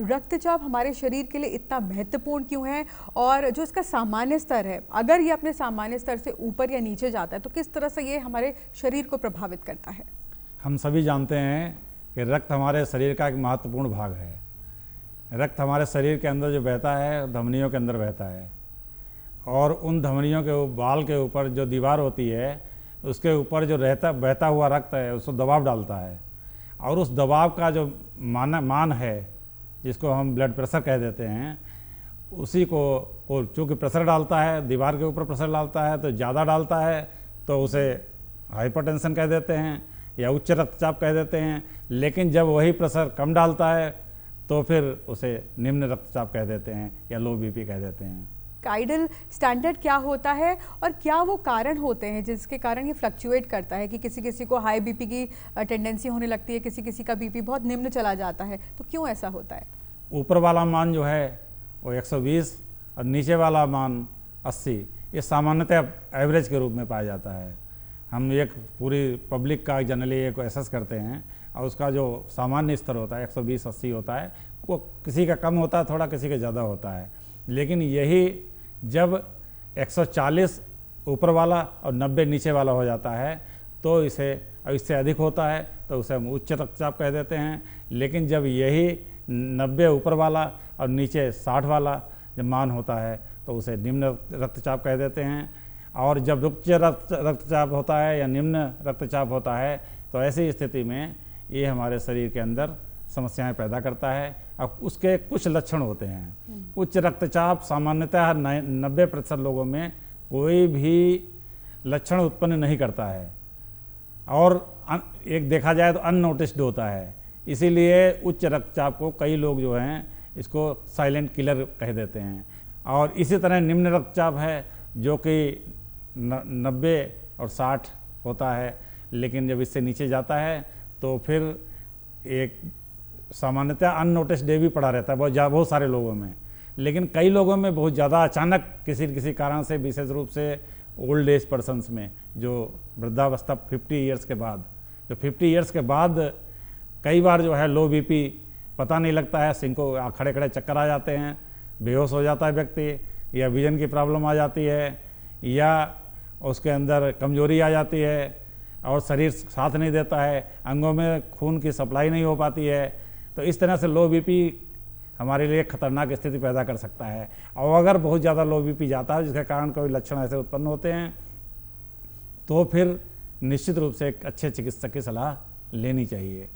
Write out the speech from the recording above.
रक्तचाप हमारे शरीर के लिए इतना महत्वपूर्ण क्यों है और जो इसका सामान्य स्तर है, अगर ये अपने सामान्य स्तर से ऊपर या नीचे जाता है तो किस तरह से ये हमारे शरीर को प्रभावित करता है? हम सभी जानते हैं कि रक्त हमारे शरीर का एक महत्वपूर्ण भाग है। रक्त हमारे शरीर के अंदर जो बहता है धमनियों के अंदर बहता है और उन धमनियों के बाल के ऊपर जो दीवार होती है उसके ऊपर जो बहता हुआ रक्त है उसको दबाव डालता है और उस दबाव का जो मान है जिसको हम ब्लड प्रेशर कह देते हैं, उसी को चूँकि प्रेशर डालता है, दीवार के ऊपर प्रेशर डालता है तो ज़्यादा डालता है तो उसे हाइपरटेंशन कह देते हैं या उच्च रक्तचाप कह देते हैं। लेकिन जब वही प्रेशर कम डालता है तो फिर उसे निम्न रक्तचाप कह देते हैं या लो बीपी कह देते हैं। आइडल स्टैंडर्ड क्या होता है और क्या वो कारण होते हैं जिसके कारण ये फ्लक्चुएट करता है कि किसी किसी को हाई बीपी की टेंडेंसी होने लगती है, किसी किसी का बीपी बहुत निम्न चला जाता है, तो क्यों ऐसा होता है? ऊपर वाला मान जो है वो 120 और नीचे वाला मान 80, ये सामान्यतः एवरेज के रूप में पाया जाता है। हम एक पूरी पब्लिक का जनरली एक एसेस करते हैं और उसका जो सामान्य स्तर होता है 120-80 होता है, वो किसी का कम होता है थोड़ा, किसी का ज़्यादा होता है। लेकिन यही जब 140 ऊपर वाला और 90 नीचे वाला हो जाता है तो इससे अधिक होता है तो उसे हम उच्च रक्तचाप कह देते हैं। लेकिन जब यही 90 ऊपर वाला और नीचे 60 वाला जब मान होता है तो उसे निम्न रक्तचाप कह देते हैं। और जब उच्च रक्तचाप होता है या निम्न रक्तचाप होता है तो ऐसी स्थिति में ये हमारे शरीर के अंदर समस्याएं पैदा करता है। अब उसके कुछ लक्षण होते हैं। उच्च रक्तचाप सामान्यतः 90% लोगों में कोई भी लक्षण उत्पन्न नहीं करता है और एक देखा जाए तो अननोटिस्ड होता है। इसीलिए उच्च रक्तचाप को कई लोग जो हैं इसको साइलेंट किलर कह देते हैं। और इसी तरह निम्न रक्तचाप है जो कि 90 और 60 होता है, लेकिन जब इससे नीचे जाता है तो फिर एक सामान्यतः अननोटिस्ड डे भी पड़ा रहता है बहुत सारे लोगों में। लेकिन कई लोगों में बहुत ज़्यादा अचानक किसी कारण से, विशेष रूप से ओल्ड एज पर्सन्स में, जो वृद्धावस्था 50 ईयर्स के बाद, जो 50 ईयर्स के बाद कई बार जो है लो बीपी पता नहीं लगता है, सिंह को खड़े खड़े चक्कर आ जाते हैं, बेहोश हो जाता है व्यक्ति, या विजन की प्रॉब्लम आ जाती है, या उसके अंदर कमजोरी आ जाती है और शरीर साथ नहीं देता है, अंगों में खून की सप्लाई नहीं हो पाती है। तो इस तरह से लो बीपी हमारे लिए खतरनाक स्थिति पैदा कर सकता है। और अगर बहुत ज़्यादा लो बीपी जाता है जिसके कारण कोई लक्षण ऐसे उत्पन्न होते हैं तो फिर निश्चित रूप से एक अच्छे चिकित्सक की सलाह लेनी चाहिए।